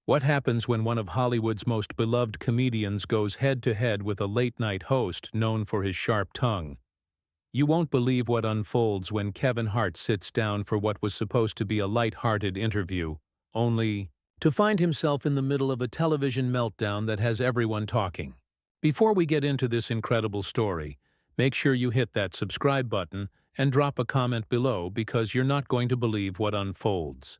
What happens when one of Hollywood's most beloved comedians goes head-to-head with a late-night host known for his sharp tongue? You won't believe what unfolds when Kevin Hart sits down for what was supposed to be a light-hearted interview, only to find himself in the middle of a television meltdown that has everyone talking. Before we get into this incredible story, make sure you hit that subscribe button and drop a comment below because you're not going to believe what unfolds.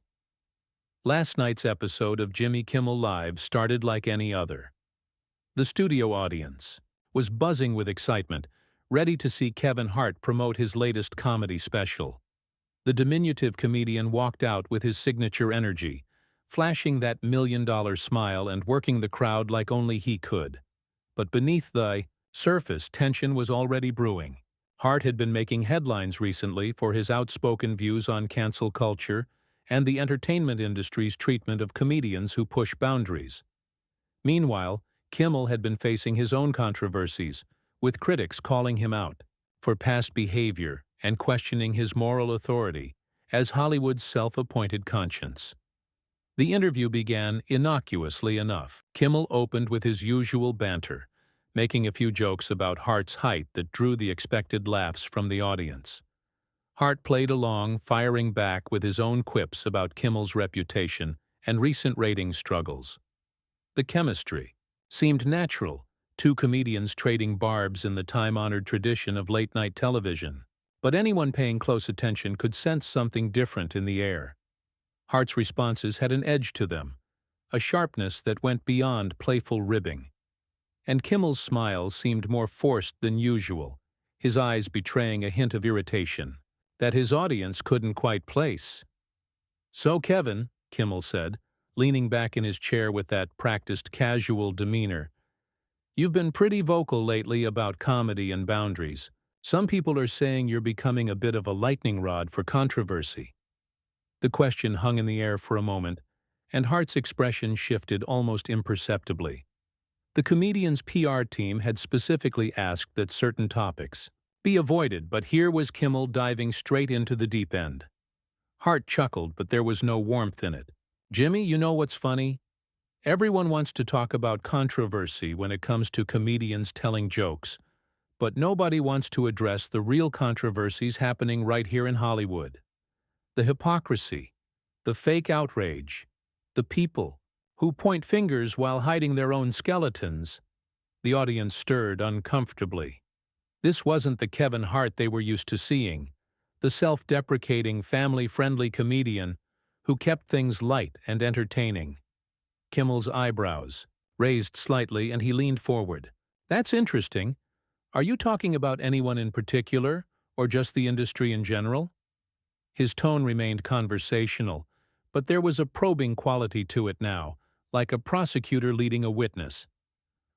Last night's episode of Jimmy Kimmel Live started like any other. The studio audience was buzzing with excitement, ready to see Kevin Hart promote his latest comedy special. The diminutive comedian walked out with his signature energy, flashing that million-dollar smile and working the crowd like only he could. But beneath the surface, tension was already brewing. Hart had been making headlines recently for his outspoken views on cancel culture and the entertainment industry's treatment of comedians who push boundaries. Meanwhile, Kimmel had been facing his own controversies, with critics calling him out for past behavior and questioning his moral authority as Hollywood's self-appointed conscience. The interview began innocuously enough. Kimmel opened with his usual banter, making a few jokes about Hart's height that drew the expected laughs from the audience. Hart played along, firing back with his own quips about Kimmel's reputation and recent ratings struggles. The chemistry seemed natural, two comedians trading barbs in the time-honored tradition of late-night television. But anyone paying close attention could sense something different in the air. Hart's responses had an edge to them, a sharpness that went beyond playful ribbing. And Kimmel's smile seemed more forced than usual, his eyes betraying a hint of irritation that his audience couldn't quite place. "So, Kevin," Kimmel said, leaning back in his chair with that practiced casual demeanor, "you've been pretty vocal lately about comedy and boundaries. Some people are saying you're becoming a bit of a lightning rod for controversy." The question hung in the air for a moment, and Hart's expression shifted almost imperceptibly. The comedian's PR team had specifically asked that certain topics be avoided, but here was Kimmel diving straight into the deep end. Hart chuckled, but there was no warmth in it. "Jimmy, you know what's funny? Everyone wants to talk about controversy when it comes to comedians telling jokes, but nobody wants to address the real controversies happening right here in Hollywood. The hypocrisy, the fake outrage, the people who point fingers while hiding their own skeletons." The audience stirred uncomfortably. This wasn't the Kevin Hart they were used to seeing, the self-deprecating, family-friendly comedian who kept things light and entertaining. Kimmel's eyebrows raised slightly and he leaned forward. "That's interesting. Are you talking about anyone in particular, or just the industry in general?" His tone remained conversational, but there was a probing quality to it now, like a prosecutor leading a witness.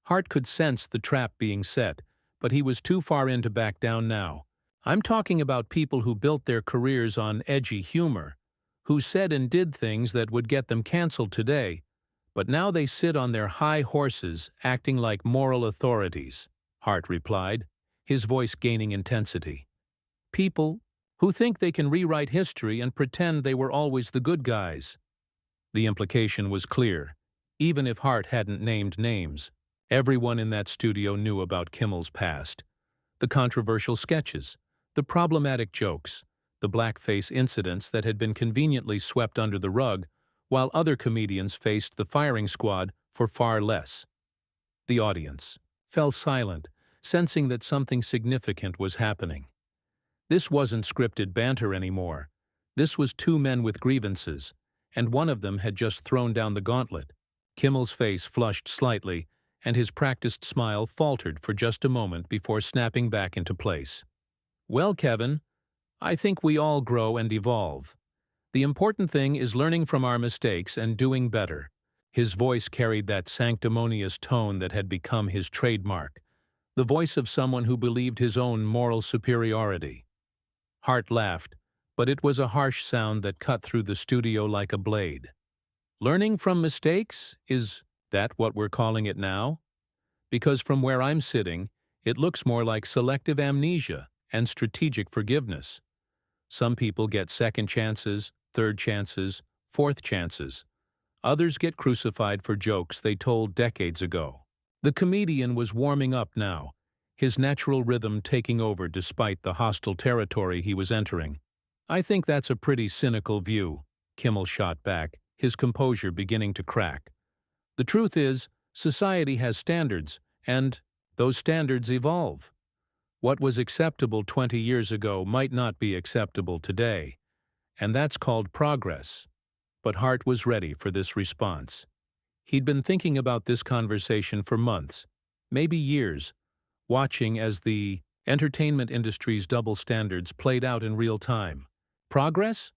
Hart could sense the trap being set, but he was too far in to back down now. "I'm talking about people who built their careers on edgy humor, who said and did things that would get them canceled today, but now they sit on their high horses acting like moral authorities," Hart replied, his voice gaining intensity. "People who think they can rewrite history and pretend they were always the good guys." The implication was clear, even if Hart hadn't named names. Everyone in that studio knew about Kimmel's past. The controversial sketches, the problematic jokes, the blackface incidents that had been conveniently swept under the rug, while other comedians faced the firing squad for far less. The audience fell silent, sensing that something significant was happening. This wasn't scripted banter anymore. This was two men with grievances, and one of them had just thrown down the gauntlet. Kimmel's face flushed slightly, and his practiced smile faltered for just a moment before snapping back into place. "Well, Kevin, I think we all grow and evolve. The important thing is learning from our mistakes and doing better." His voice carried that sanctimonious tone that had become his trademark, the voice of someone who believed his own moral superiority. Hart laughed, but it was a harsh sound that cut through the studio like a blade. "Learning from mistakes? Is that what we're calling it now? Because from where I'm sitting, it looks more like selective amnesia and strategic forgiveness. Some people get second chances, third chances, fourth chances. Others get crucified for jokes they told decades ago. The comedian was warming up now, his natural rhythm taking over despite the hostile territory he was entering. "I think that's a pretty cynical view," Kimmel shot back, his composure beginning to crack. "The truth is, society has standards, and those standards evolve. What was acceptable 20 years ago might not be acceptable today, and that's called progress." But Hart was ready for this response. He'd been thinking about this conversation for months, maybe years, watching as the entertainment industry's double standards played out in real time. Progress?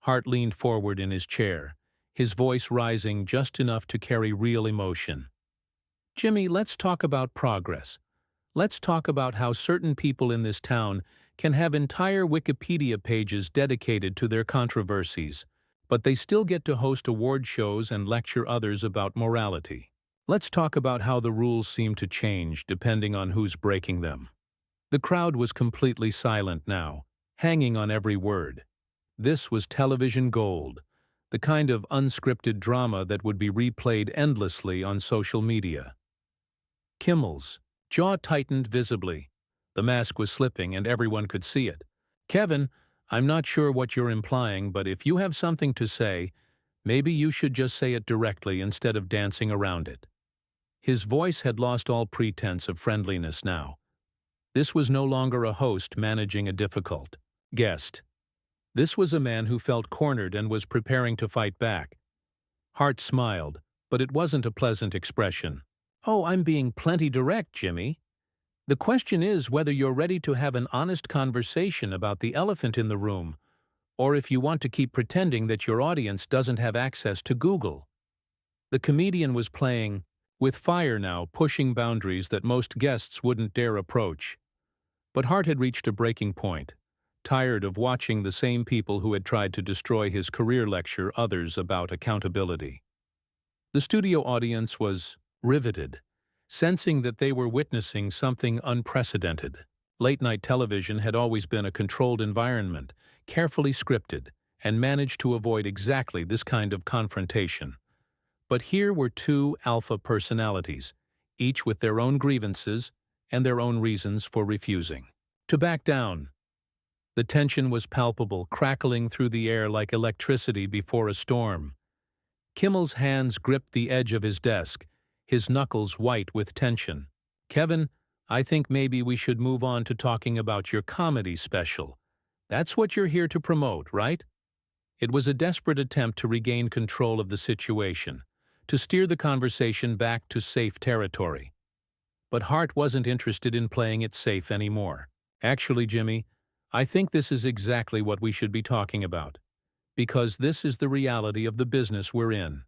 Hart leaned forward in his chair, his voice rising just enough to carry real emotion. "Jimmy, let's talk about progress. Let's talk about how certain people in this town can have entire Wikipedia pages dedicated to their controversies, but they still get to host award shows and lecture others about morality. Let's talk about how the rules seem to change depending on who's breaking them." The crowd was completely silent now, hanging on every word. This was television gold, the kind of unscripted drama that would be replayed endlessly on social media. Kimmel's jaw tightened visibly. The mask was slipping and everyone could see it. "Kevin, I'm not sure what you're implying, but if you have something to say, maybe you should just say it directly instead of dancing around it." His voice had lost all pretense of friendliness now. This was no longer a host managing a difficult guest. This was a man who felt cornered and was preparing to fight back. Hart smiled, but it wasn't a pleasant expression. "Oh, I'm being plenty direct, Jimmy. The question is whether you're ready to have an honest conversation about the elephant in the room, or if you want to keep pretending that your audience doesn't have access to Google." The comedian was playing with fire now, pushing boundaries that most guests wouldn't dare approach. But Hart had reached a breaking point, tired of watching the same people who had tried to destroy his career lecture others about accountability. The studio audience was riveted, sensing that they were witnessing something unprecedented. Late-night television had always been a controlled environment, carefully scripted, and managed to avoid exactly this kind of confrontation. But here were two alpha personalities, each with their own grievances and their own reasons for refusing to back down. The tension was palpable, crackling through the air like electricity before a storm. Kimmel's hands gripped the edge of his desk, his knuckles white with tension. "Kevin, I think maybe we should move on to talking about your comedy special. That's what you're here to promote, right?" It was a desperate attempt to regain control of the situation, to steer the conversation back to safe territory. But Hart wasn't interested in playing it safe anymore. "Actually, Jimmy, I think this is exactly what we should be talking about. Because this is the reality of the business we're in.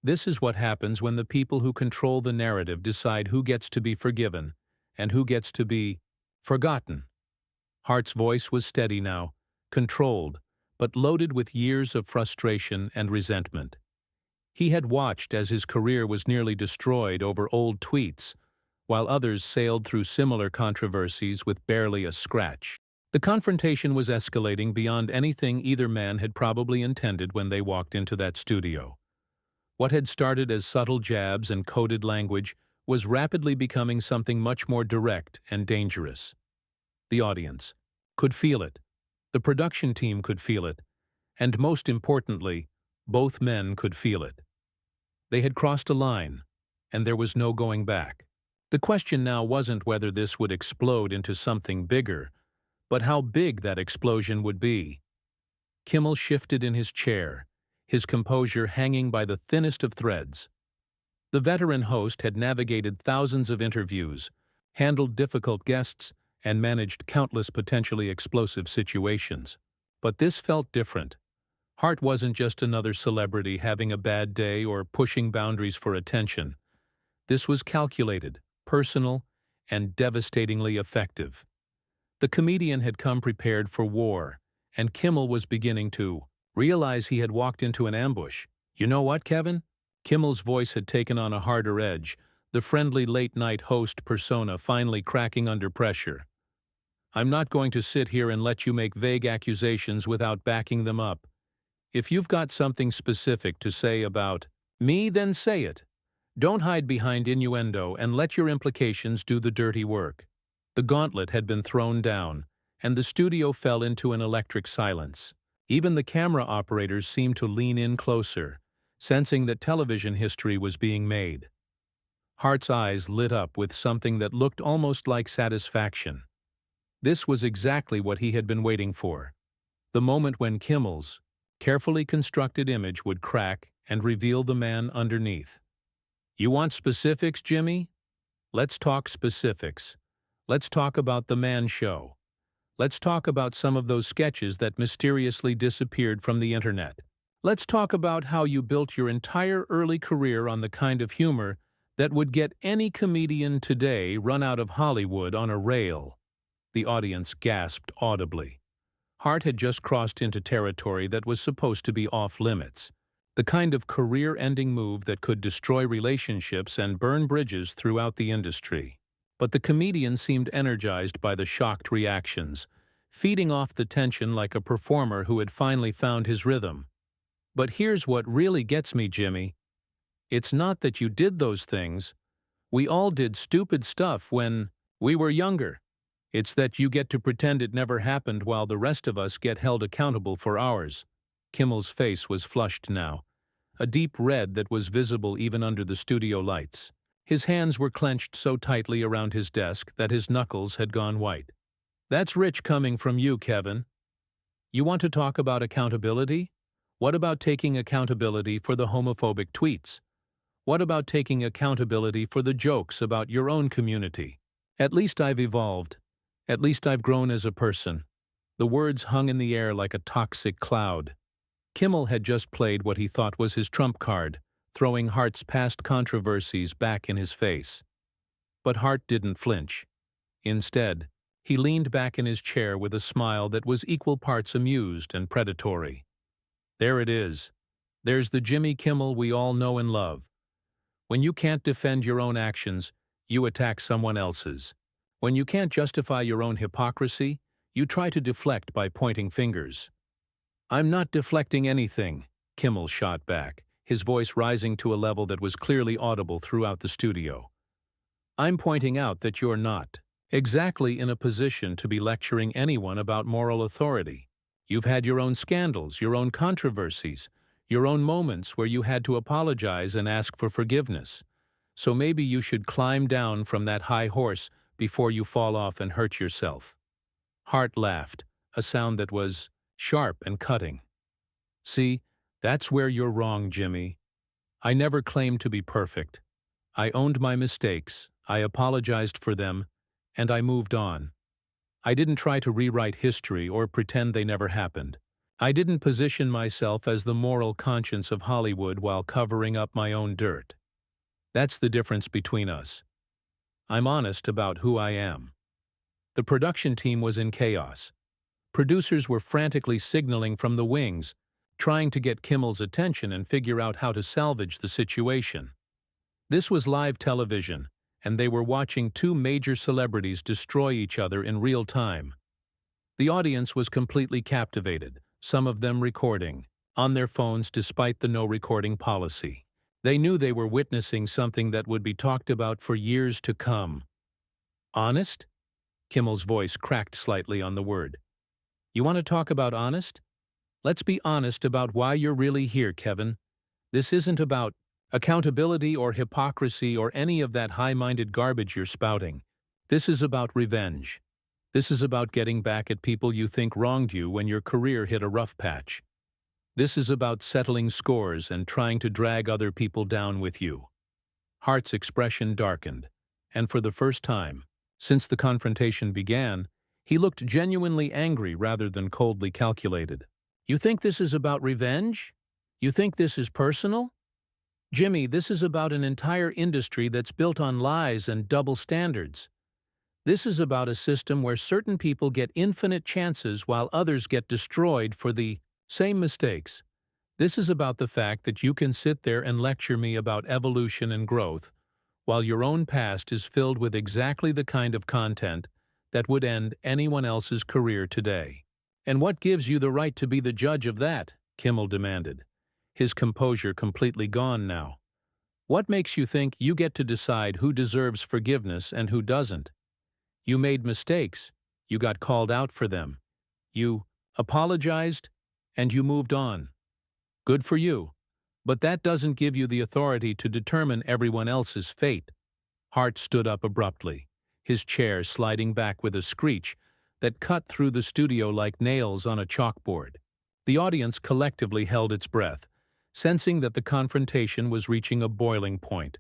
This is what happens when the people who control the narrative decide who gets to be forgiven and who gets to be forgotten." Hart's voice was steady now, controlled, but loaded with years of frustration and resentment. He had watched as his career was nearly destroyed over old tweets, while others sailed through similar controversies with barely a scratch. The confrontation was escalating beyond anything either man had probably intended when they walked into that studio. What had started as subtle jabs and coded language was rapidly becoming something much more direct and dangerous. The audience could feel it. The production team could feel it. And most importantly, both men could feel it. They had crossed a line, and there was no going back. The question now wasn't whether this would explode into something bigger, but how big that explosion would be. Kimmel shifted in his chair, his composure hanging by the thinnest of threads. The veteran host had navigated thousands of interviews, handled difficult guests, and managed countless potentially explosive situations. But this felt different. Hart wasn't just another celebrity having a bad day or pushing boundaries for attention. This was calculated, personal, and devastatingly effective. The comedian had come prepared for war, and Kimmel was beginning to realize he had walked into an ambush. "You know what, Kevin?" Kimmel's voice had taken on a harder edge, the friendly late-night host persona finally cracking under pressure. "I'm not going to sit here and let you make vague accusations without backing them up. If you've got something specific to say about me, then say it. Don't hide behind innuendo and let your implications do the dirty work. The gauntlet had been thrown down, and the studio fell into an electric silence. Even the camera operators seemed to lean in closer, sensing that television history was being made. Hart's eyes lit up with something that looked almost like satisfaction. This was exactly what he had been waiting for. The moment when Kimmel's carefully constructed image would crack and reveal the man underneath. You want specifics, Jimmy? Let's talk specifics. Let's talk about the man show. Let's talk about some of those sketches that mysteriously disappeared from the internet. Let's talk about how you built your entire early career on the kind of humor that would get any comedian today run out of Hollywood on a rail. The audience gasped audibly. Hart had just crossed into territory that was supposed to be off-limits. The kind of career-ending move that could destroy relationships and burn bridges throughout the industry. But the comedian seemed energized by the shocked reactions, feeding off the tension like a performer who had finally found his rhythm. But here's what really gets me, Jimmy. It's not that you did those things. We all did stupid stuff when we were younger. It's that you get to pretend it never happened while the rest of us get held accountable for ours. Kimmel's face was flushed now, a deep red that was visible even under the studio lights. His hands were clenched so tightly around his desk that his knuckles had gone white. That's rich coming from you, Kevin. You want to talk about accountability? What about taking accountability for the homophobic tweets? What about taking accountability for the jokes about your own community? At least I've evolved. At least I've grown as a person. The words hung in the air like a toxic cloud. Kimmel had just played what he thought was his trump card, throwing Hart's past controversies back in his face. But Hart didn't flinch. Instead, he leaned back in his chair with a smile that was equal parts amused and predatory. There it is. There's the Jimmy Kimmel we all know and love. When you can't defend your own actions, you attack someone else's. When you can't justify your own hypocrisy, you try to deflect by pointing fingers. I'm not deflecting anything, Kimmel shot back, his voice rising to a level that was clearly audible throughout the studio. I'm pointing out that you're not exactly in a position to be lecturing anyone about moral authority. You've had your own scandals, your own controversies, your own moments where you had to apologize and ask for forgiveness. So maybe you should climb down from that high horse before you fall off and hurt yourself. Hart laughed, a sound that was sharp and cutting. See, that's where you're wrong, Jimmy. I never claimed to be perfect. I owned my mistakes, I apologized for them, and I moved on. I didn't try to rewrite history or pretend they never happened. I didn't position myself as the moral conscience of Hollywood while covering up my own dirt. That's the difference between us. I'm honest about who I am. The production team was in chaos. Producers were frantically signaling from the wings, trying to get Kimmel's attention and figure out how to salvage the situation. This was live television, and they were watching two major celebrities destroy each other in real time. The audience was completely captivated, some of them recording on their phones despite the no-recording policy. They knew they were witnessing something that would be talked about for years to come. Honest? Kimmel's voice cracked slightly on the word. You want to talk about honest? Let's be honest about why you're really here, Kevin. This isn't about accountability or hypocrisy or any of that high-minded garbage you're spouting. This is about revenge. This is about getting back at people you think wronged you when your career hit a rough patch. This is about settling scores and trying to drag other people down with you. Hart's expression darkened, and for the first time, since the confrontation began, he looked genuinely angry rather than coldly calculated. You think this is about revenge? You think this is personal? Jimmy, this is about an entire industry that's built on lies and double standards. This is about a system where certain people get infinite chances while others get destroyed for the same mistakes. This is about the fact that you can sit there and lecture me about evolution and growth, while your own past is filled with exactly the kind of content that would end anyone else's career today. And what gives you the right to be the judge of that? Kimmel demanded, his composure completely gone now. "What makes you think you get to decide who deserves forgiveness and who doesn't? You made mistakes, you got called out for them, you apologized, and you moved on. Good for you. But that doesn't give you the authority to determine everyone else's fate." Hart stood up abruptly, his chair sliding back with a screech that cut through the studio like nails on a chalkboard. The audience collectively held its breath, sensing that the confrontation was reaching a boiling point.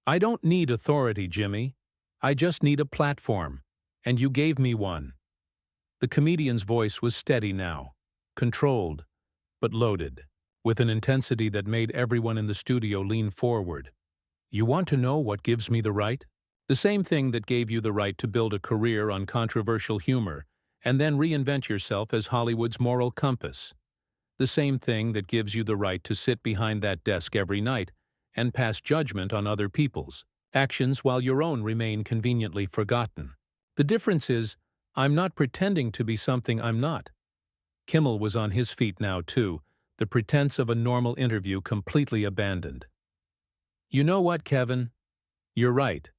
"I don't need authority, Jimmy. I just need a platform. And you gave me one." The comedian's voice was steady now, controlled, but loaded, with an intensity that made everyone in the studio lean forward. "You want to know what gives me the right? The same thing that gave you the right to build a career on controversial humor and then reinvent yourself as Hollywood's moral compass. The same thing that gives you the right to sit behind that desk every night and pass judgment on other people's actions while your own remain conveniently forgotten. The difference is, I'm not pretending to be something I'm not." Kimmel was on his feet now, too, the pretense of a normal interview completely abandoned. "You know what, Kevin? You're right.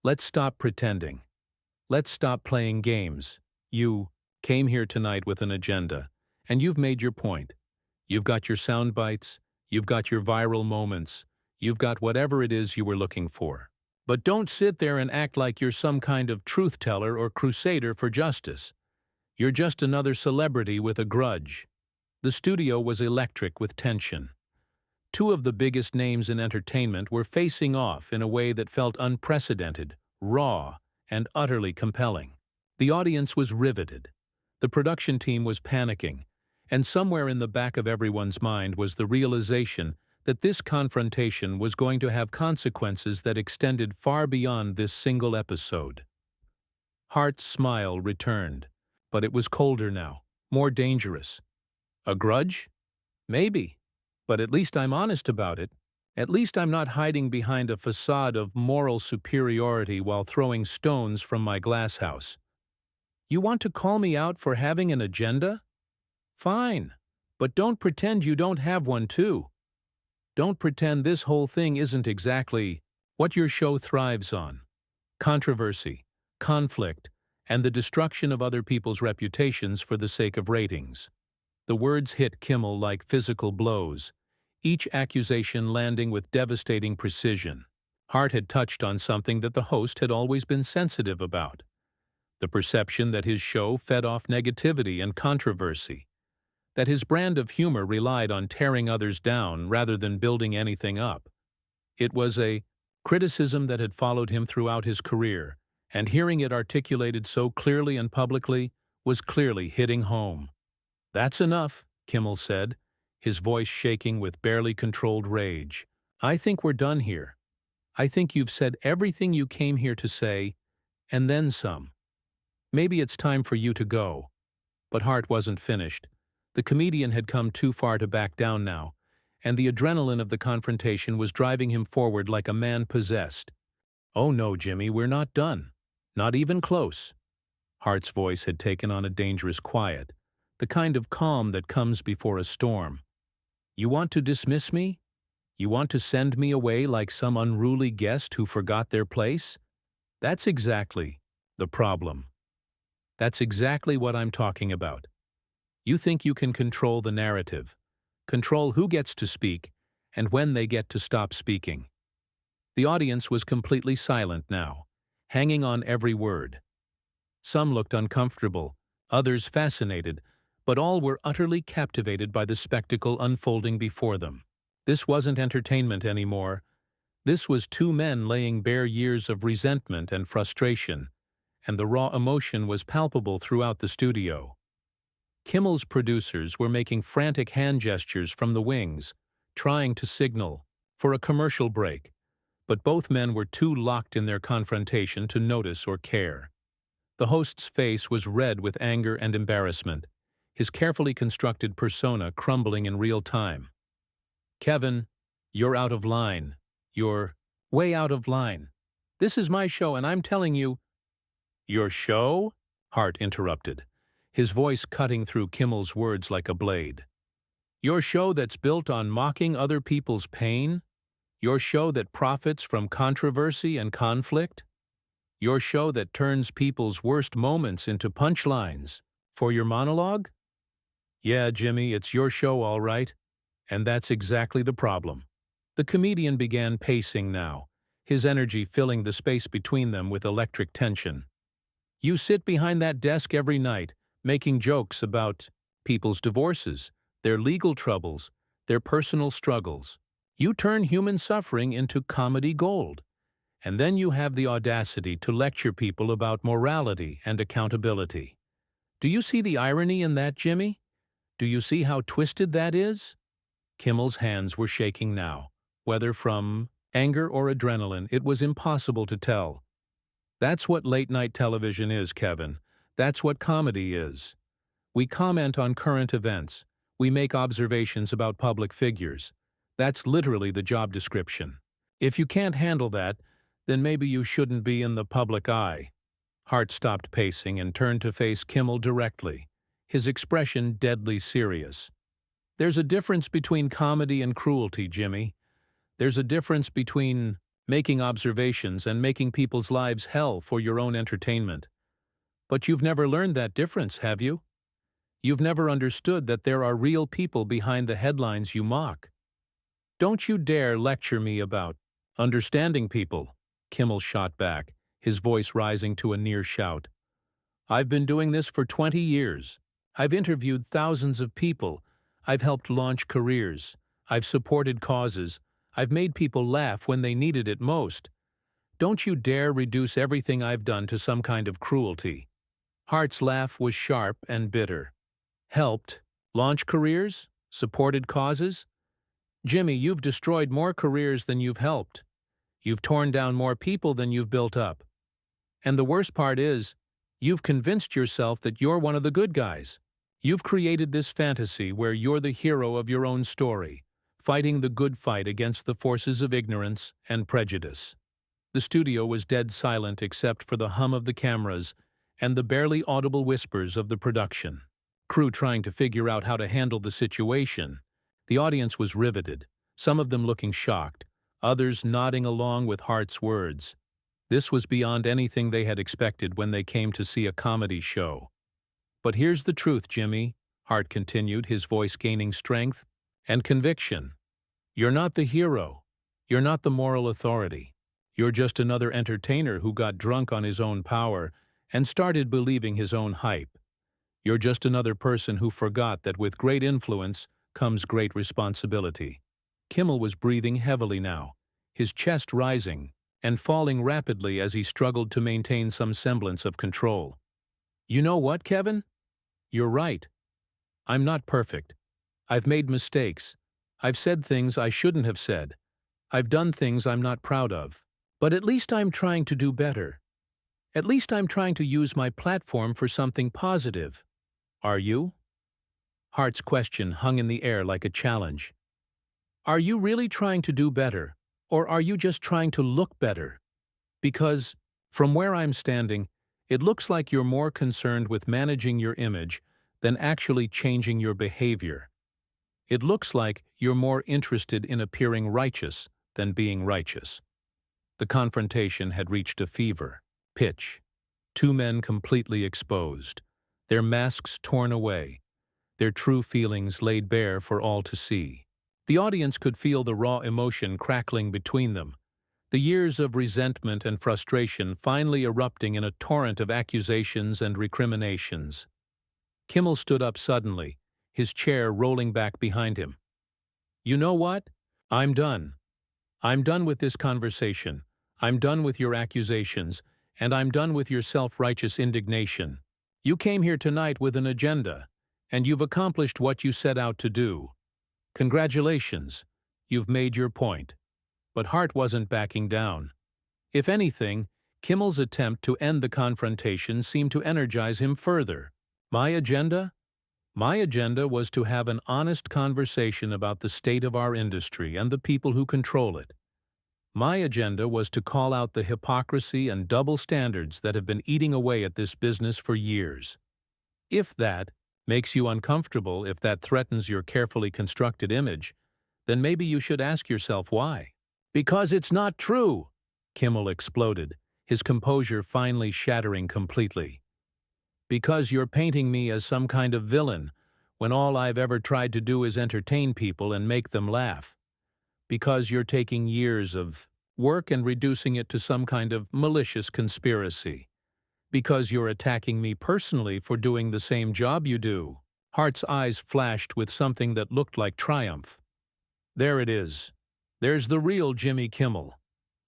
Let's stop pretending. Let's stop playing games. You came here tonight with an agenda, and you've made your point. You've got your sound bites, you've got your viral moments, you've got whatever it is you were looking for. But don't sit there and act like you're some kind of truth teller or crusader for justice. You're just another celebrity with a grudge." The studio was electric with tension. Two of the biggest names in entertainment were facing off in a way that felt unprecedented, raw, and utterly compelling. The audience was riveted. The production team was panicking, and somewhere in the back of everyone's mind was the realization that this confrontation was going to have consequences that extended far beyond this single episode. Hart's smile returned, but it was colder now, more dangerous. "A grudge? Maybe. But at least I'm honest about it. At least I'm not hiding behind a facade of moral superiority while throwing stones from my glass house. You want to call me out for having an agenda? Fine. But don't pretend you don't have one too. Don't pretend this whole thing isn't exactly what your show thrives on: controversy, conflict, and the destruction of other people's reputations for the sake of ratings." The words hit Kimmel like physical blows, each accusation landing with devastating precision. Hart had touched on something that the host had always been sensitive about: the perception that his show fed off negativity and controversy, that his brand of humor relied on tearing others down rather than building anything up. It was a criticism that had followed him throughout his career, and hearing it articulated so clearly and publicly was clearly hitting home. "That's enough," Kimmel said, his voice shaking with barely controlled rage. "I think we're done here. I think you've said everything you came here to say, and then some. Maybe it's time for you to go." But Hart wasn't finished. The comedian had come too far to back down now, and the adrenaline of the confrontation was driving him forward like a man possessed. "Oh no, Jimmy, we're not done. Not even close." Hart's voice had taken on a dangerous quiet, the kind of calm that comes before a storm. "You want to dismiss me? You want to send me away like some unruly guest who forgot their place? That's exactly the problem. That's exactly what I'm talking about. You think you can control the narrative, control who gets to speak, and when they get to stop speaking." The audience was completely silent now, hanging on every word. Some looked uncomfortable, others fascinated, but all were utterly captivated by the spectacle unfolding before them. This wasn't entertainment anymore. This was two men laying bare years of resentment and frustration, and the raw emotion was palpable throughout the studio. Kimmel's producers were making frantic hand gestures from the wings, trying to signal for a commercial break, but both men were too locked in their confrontation to notice or care. The host's face was red with anger and embarrassment, his carefully constructed persona crumbling in real time. "Kevin, you're out of line. You're way out of line. This is my show and I'm telling you—" "Your show?" Hart interrupted, his voice cutting through Kimmel's words like a blade. Your show that's built on mocking other people's pain? Your show that profits from controversy and conflict? Your show that turns people's worst moments into punchlines for your monologue? Yeah, Jimmy, it's your show all right. And that's exactly the problem. The comedian began pacing now, his energy filling the space between them with electric tension. You sit behind that desk every night, making jokes about people's divorces, their legal troubles, their personal struggles. You turn human suffering into comedy gold. And then you have the audacity to lecture people about morality and accountability. Do you see the irony in that, Jimmy? Do you see how twisted that is? Kimmel's hands were shaking now. Whether from anger or adrenaline, it was impossible to tell. That's what late-night television is, Kevin. That's what comedy is. We comment on current events. We make observations about public figures. That's literally the job description. If you can't handle that, then maybe you shouldn't be in the public eye. Hart stopped pacing and turned to face Kimmel directly, his expression deadly serious. There's a difference between comedy and cruelty, Jimmy. There's a difference between making observations and making people's lives hell for your own entertainment. But you've never learned that difference, have you? You've never understood that there are real people behind the headlines you mock. Don't you dare lecture me about understanding people, Kimmel shot back, his voice rising to a near shout. I've been doing this for 20 years. I've interviewed thousands of people. I've helped launch careers. I've supported causes. I've made people laugh when they needed it most. Don't you dare reduce everything I've done to some kind of cruelty. Hart's laugh was sharp and bitter. Helped? Launch careers? Supported causes? Jimmy, you've destroyed more careers than you've helped. You've torn down more people than you've built up. And the worst part is, you've convinced yourself that you're one of the good guys. You've created this fantasy where you're the hero of your own story, fighting the good fight against the forces of ignorance and prejudice. The studio was dead silent except for the hum of the cameras and the barely audible whispers of the production crew trying to figure out how to handle the situation. The audience was riveted, some of them looking shocked, others nodding along with Hart's words. This was beyond anything they had expected when they came to see a comedy show. But here's the truth, Jimmy, Hart continued, his voice gaining strength and conviction. You're not the hero. You're not the moral authority. You're just another entertainer who got drunk on his own power and started believing his own hype. You're just another person who forgot that with great influence comes great responsibility. Kimmel was breathing heavily now, his chest rising and falling rapidly as he struggled to maintain some semblance of control. You know what, Kevin? You're right. I'm not perfect. I've made mistakes. I've said things I shouldn't have said. I've done things I'm not proud of. But at least I'm trying to do better. At least I'm trying to use my platform for something positive. Are you? Hart's question hung in the air like a challenge. Are you really trying to do better, or are you just trying to look better? Because, from where I'm standing, it looks like you're more concerned with managing your image than actually changing your behavior. It looks like you're more interested in appearing righteous than being righteous. The confrontation had reached a fever pitch. Two men completely exposed, their masks torn away, their true feelings laid bare for all to see. The audience could feel the raw emotion crackling between them, the years of resentment and frustration finally erupting in a torrent of accusations and recriminations. Kimmel stood up suddenly, his chair rolling back behind him. You know what? I'm done. I'm done with this conversation. I'm done with your accusations, and I'm done with your self-righteous indignation. You came here tonight with an agenda, and you've accomplished what you set out to do. Congratulations, you've made your point. But Hart wasn't backing down. If anything, Kimmel's attempt to end the confrontation seemed to energize him further. My agenda? My agenda was to have an honest conversation about the state of our industry and the people who control it. My agenda was to call out the hypocrisy and double standards that have been eating away at this business for years. If that, makes you uncomfortable, if that threatens your carefully constructed image, then maybe you should ask yourself why. Because it's not true, Kimmel exploded, his composure finally shattering completely. Because you're painting me as some kind of villain, when all I've ever tried to do is entertain people and make them laugh. Because you're taking years of work and reducing it to some kind of malicious conspiracy. Because you're attacking me personally for doing the same job you do. Hart's eyes flashed with something that looked like triumph. There it is. There's the real Jimmy Kimmel.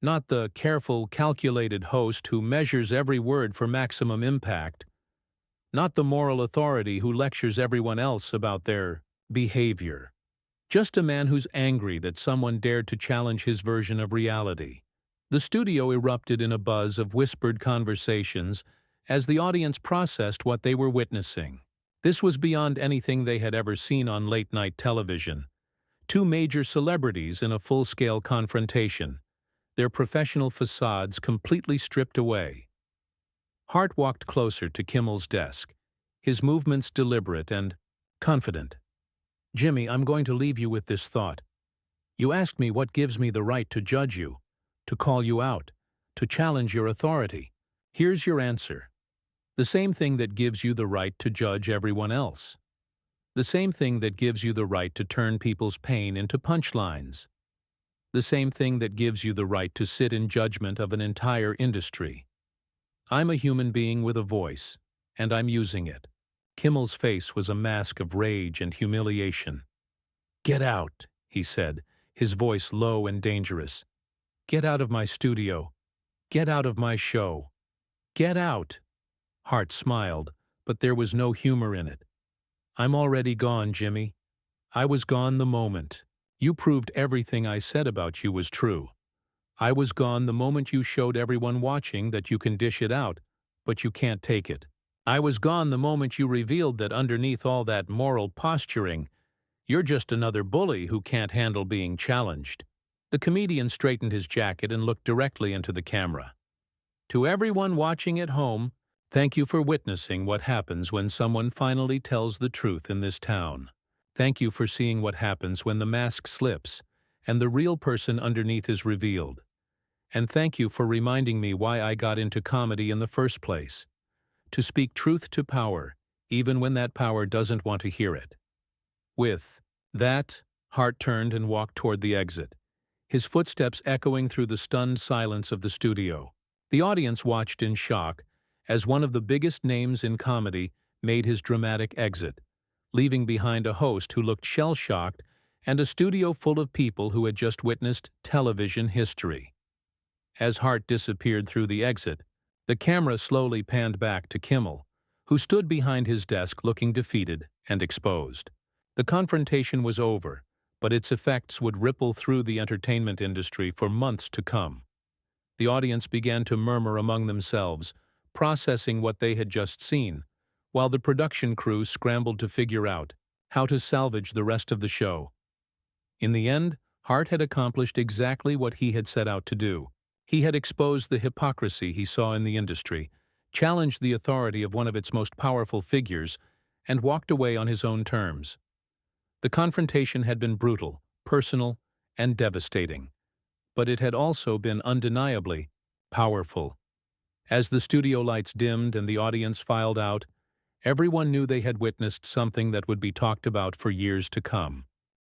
Not the careful, calculated host who measures every word for maximum impact. Not the moral authority who lectures everyone else about their behavior. Just a man who's angry that someone dared to challenge his version of reality. The studio erupted in a buzz of whispered conversations as the audience processed what they were witnessing. This was beyond anything they had ever seen on late-night television. Two major celebrities in a full-scale confrontation, their professional facades completely stripped away. Hart walked closer to Kimmel's desk, his movements deliberate and confident. Jimmy, I'm going to leave you with this thought. You asked me what gives me the right to judge you, to call you out, to challenge your authority. Here's your answer. The same thing that gives you the right to judge everyone else. The same thing that gives you the right to turn people's pain into punchlines. The same thing that gives you the right to sit in judgment of an entire industry. I'm a human being with a voice, and I'm using it. Kimmel's face was a mask of rage and humiliation. Get out, he said, his voice low and dangerous. Get out of my studio. Get out of my show. Get out. Hart smiled, but there was no humor in it. I'm already gone, Jimmy. I was gone the moment. You proved everything I said about you was true. I was gone the moment you showed everyone watching that you can dish it out, but you can't take it. I was gone the moment you revealed that underneath all that moral posturing, you're just another bully who can't handle being challenged. The comedian straightened his jacket and looked directly into the camera. To everyone watching at home, thank you for witnessing what happens when someone finally tells the truth in this town. Thank you for seeing what happens when the mask slips and the real person underneath is revealed. And thank you for reminding me why I got into comedy in the first place. To speak truth to power, even when that power doesn't want to hear it. With that, Hart turned and walked toward the exit, his footsteps echoing through the stunned silence of the studio. The audience watched in shock as one of the biggest names in comedy made his dramatic exit, leaving behind a host who looked shell-shocked and a studio full of people who had just witnessed television history. As Hart disappeared through the exit, the camera slowly panned back to Kimmel, who stood behind his desk looking defeated and exposed. The confrontation was over, but its effects would ripple through the entertainment industry for months to come. The audience began to murmur among themselves, processing what they had just seen, while the production crew scrambled to figure out how to salvage the rest of the show. In the end, Hart had accomplished exactly what he had set out to do. He had exposed the hypocrisy he saw in the industry, challenged the authority of one of its most powerful figures, and walked away on his own terms. The confrontation had been brutal, personal, and devastating, but it had also been undeniably powerful. As the studio lights dimmed and the audience filed out, everyone knew they had witnessed something that would be talked about for years to come.